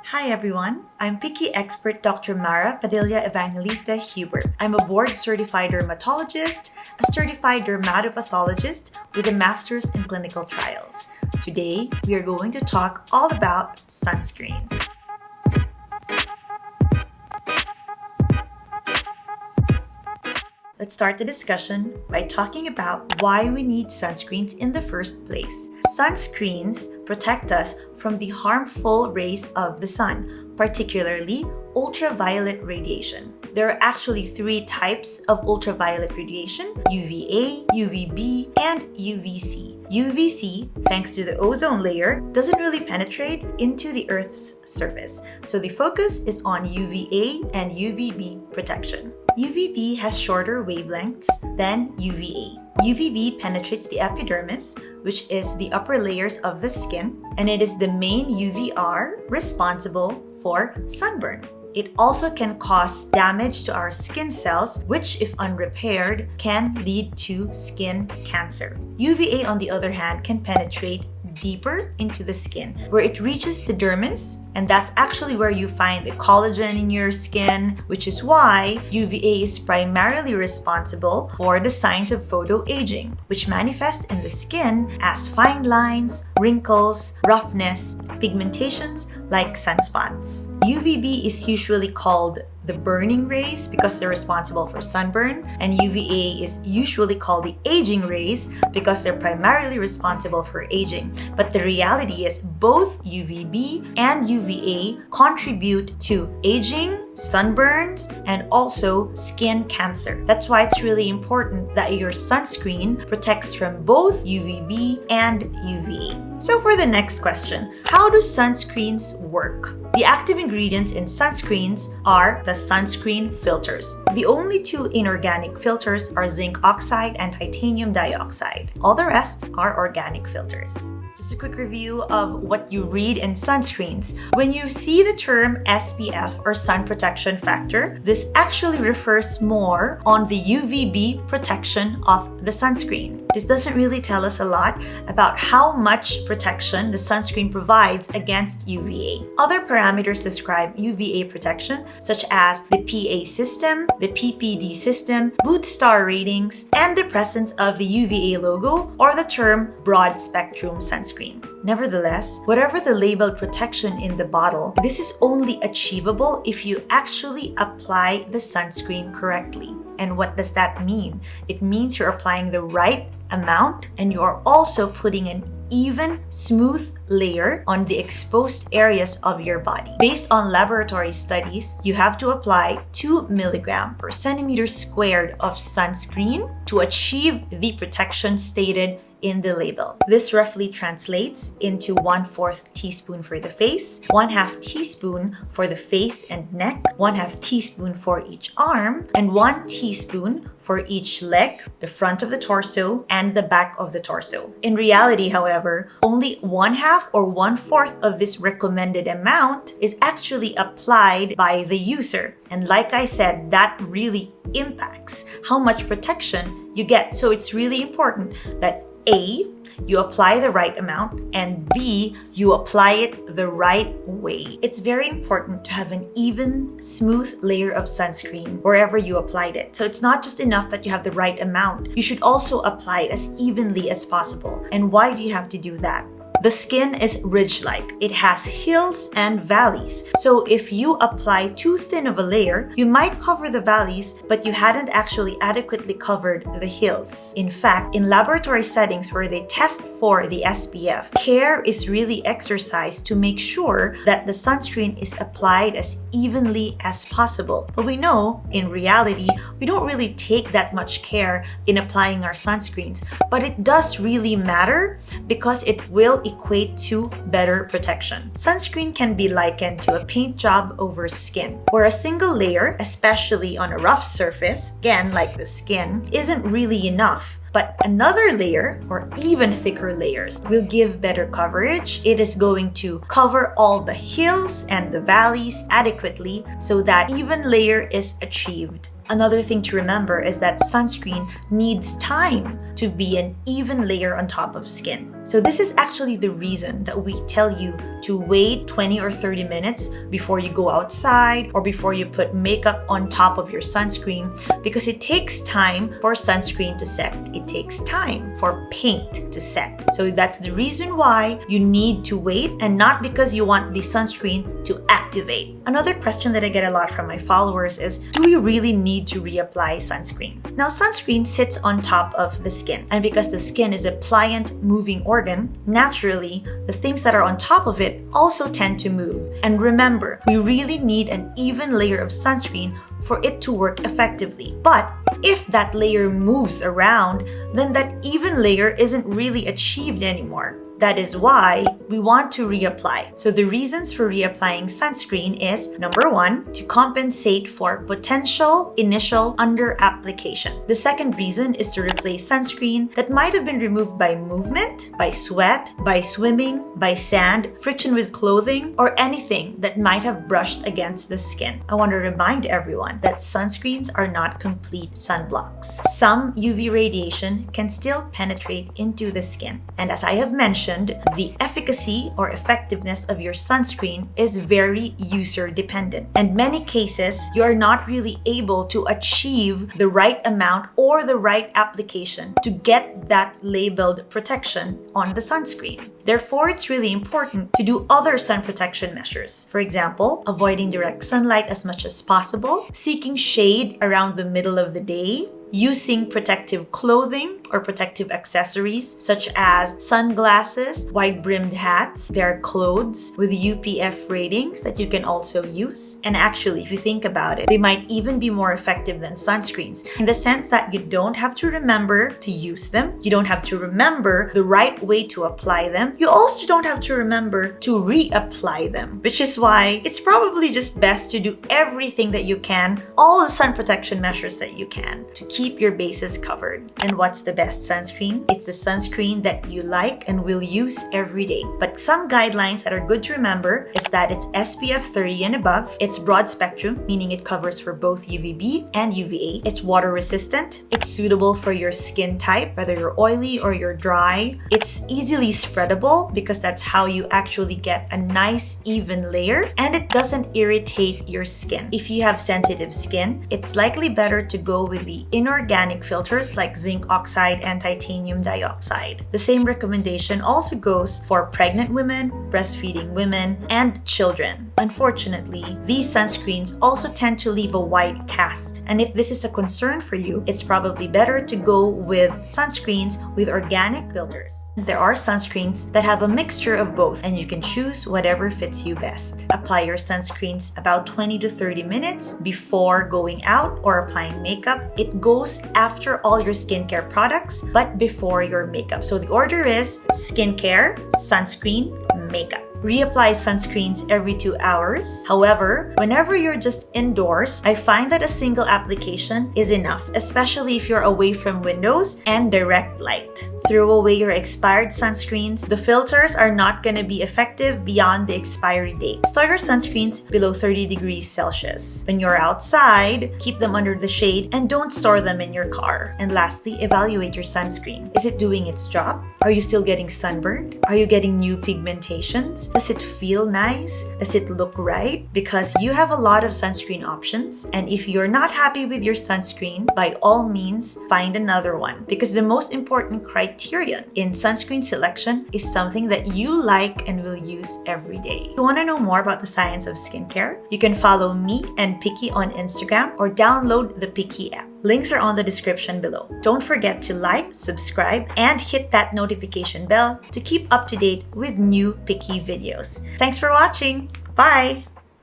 Hi everyone, I'm Picky Expert Dr. Mara Padilla Evangelista Huber. I'm a board-certified dermatologist, a certified dermatopathologist with a master's in clinical trials. Today, we are going to talk all about sunscreens. Let's start the discussion by talking about why we need sunscreens in the first place. Sunscreens protect us from the harmful rays of the sun, particularly ultraviolet radiation. There are actually three types of ultraviolet radiation: UVA, UVB, and UVC. UVC, thanks to the ozone layer, doesn't really penetrate into the Earth's surface. So the focus is on UVA and UVB protection. UVB has shorter wavelengths than UVA. UVB penetrates the epidermis, which is the upper layers of the skin, and it is the main UVR responsible for sunburn. It also can cause damage to our skin cells, which, if unrepaired, can lead to skin cancer. UVA, on the other hand, can penetrate deeper into the skin, where it reaches the dermis, and that's actually where you find the collagen in your skin, which is why UVA is primarily responsible for the signs of photoaging, which manifests in the skin as fine lines, wrinkles, roughness, pigmentations like sunspots. UVB is usually called the burning rays because they're responsible for sunburn, and UVA is usually called the aging rays because they're primarily responsible for aging. But the reality is both UVB and UVA contribute to aging, sunburns, and also skin cancer. That's why it's really important that your sunscreen protects from both UVB and UVA. So for the next question, how do sunscreens work? The active ingredients in sunscreens are the sunscreen filters. The only two inorganic filters are zinc oxide and titanium dioxide. All the rest are organic filters. Just a quick review of what you read in sunscreens. When you see the term SPF or sun protection factor, this actually refers more on the UVB protection of the sunscreen. This doesn't really tell us a lot about how much protection the sunscreen provides against UVA. Other parameters describe UVA protection, such as the PA system, the PPD system, boot star ratings, and the presence of the UVA logo or the term broad spectrum sunscreen. Nevertheless, whatever the labeled protection in the bottle, this is only achievable if you actually apply the sunscreen correctly. And what does that mean? It means you're applying the right amount and you're also putting an even, smooth layer on the exposed areas of your body. Based on laboratory studies, you have to apply 2 milligrams per centimeter squared of sunscreen to achieve the protection stated in the label. This roughly translates into 1/4 teaspoon for the face, 1/2 teaspoon for the face and neck, 1/2 teaspoon for each arm, and 1 teaspoon for each leg, the front of the torso, and the back of the torso. In reality, however, only 1/2 or 1/4 of this recommended amount is actually applied by the user. And like I said, that really impacts how much protection you get. So it's really important that A, you apply the right amount, and B, you apply it the right way. It's very important to have an even, smooth layer of sunscreen wherever you applied it. So it's not just enough that you have the right amount. You should also apply it as evenly as possible. And why do you have to do that? The skin is ridge-like. It has hills and valleys. So if you apply too thin of a layer, you might cover the valleys, but you hadn't actually adequately covered the hills. In fact, in laboratory settings where they test for the SPF, care is really exercised to make sure that the sunscreen is applied as evenly as possible. But we know, in reality, we don't really take that much care in applying our sunscreens. But it does really matter because it will equate to better protection. Sunscreen can be likened to a paint job over skin, where a single layer, especially on a rough surface, again like the skin, isn't really enough. But another layer, or even thicker layers, will give better coverage. It is going to cover all the hills and the valleys adequately so that even layer is achieved. Another thing to remember is that sunscreen needs time to be an even layer on top of skin. So this is actually the reason that we tell you to wait 20 or 30 minutes before you go outside or before you put makeup on top of your sunscreen, because it takes time for sunscreen to set. It takes time for paint to set. So that's the reason why you need to wait, and not because you want the sunscreen to activate. Another question that I get a lot from my followers is, do we really need to reapply sunscreen? Now, sunscreen sits on top of the skin, and because the skin is a pliant, moving organ, naturally, the things that are on top of it also tend to move. And remember, we really need an even layer of sunscreen for it to work effectively. But if that layer moves around, then that even layer isn't really achieved anymore. That is why we want to reapply. So the reasons for reapplying sunscreen is, number one, to compensate for potential initial under application. The second reason is to replace sunscreen that might have been removed by movement, by sweat, by swimming, by sand, friction with clothing, or anything that might have brushed against the skin. I want to remind everyone that sunscreens are not complete sunblocks. Some UV radiation can still penetrate into the skin. And as I have mentioned, the efficacy or effectiveness of your sunscreen is very user dependent. In many cases, you are not really able to achieve the right amount or the right application to get that labeled protection on the sunscreen. Therefore, it's really important to do other sun protection measures. For example, avoiding direct sunlight as much as possible, seeking shade around the middle of the day, using protective clothing or protective accessories such as sunglasses, wide-brimmed hats. There are clothes with UPF ratings that you can also use. And actually, if you think about it, they might even be more effective than sunscreens in the sense that you don't have to remember to use them. You don't have to remember the right way to apply them. You also don't have to remember to reapply them, which is why it's probably just best to do everything that you can, all the sun protection measures that you can, to keep your bases covered. And what's the best sunscreen? It's the sunscreen that you like and will use every day. But some guidelines that are good to remember is that it's SPF 30 and above. It's broad spectrum, meaning it covers for both UVB and UVA. It's water resistant. It's suitable for your skin type, whether you're oily or you're dry. It's easily spreadable because that's how you actually get a nice even layer, and it doesn't irritate your skin. If you have sensitive skin, it's likely better to go with the inorganic filters like zinc oxide and titanium dioxide. The same recommendation also goes for pregnant women, breastfeeding women, and children. Unfortunately, these sunscreens also tend to leave a white cast. And if this is a concern for you, it's probably better to go with sunscreens with organic filters. There are sunscreens that have a mixture of both, and you can choose whatever fits you best. Apply your sunscreens about 20 to 30 minutes before going out or applying makeup. It goes after all your skincare products, but before your makeup. So the order is skincare, sunscreen, makeup. Reapply sunscreens every 2 hours. However, whenever you're just indoors, I find that a single application is enough, especially if you're away from windows and direct light. Throw away your expired sunscreens. The filters are not going to be effective beyond the expiry date. Store your sunscreens below 30 degrees Celsius. When you're outside, keep them under the shade and don't store them in your car. And lastly, evaluate your sunscreen. Is it doing its job? Are you still getting sunburned? Are you getting new pigmentations? Does it feel nice? Does it look right? Because you have a lot of sunscreen options, and if you're not happy with your sunscreen, by all means, find another one. Because the most important criterion in sunscreen selection is something that you like and will use every day. If you want to know more about the science of skincare, you can follow me and Picky on Instagram or download the Picky app. Links are on the description below. Don't forget to like, subscribe, and hit that notification bell to keep up to date with new Picky videos. Thanks for watching. Bye!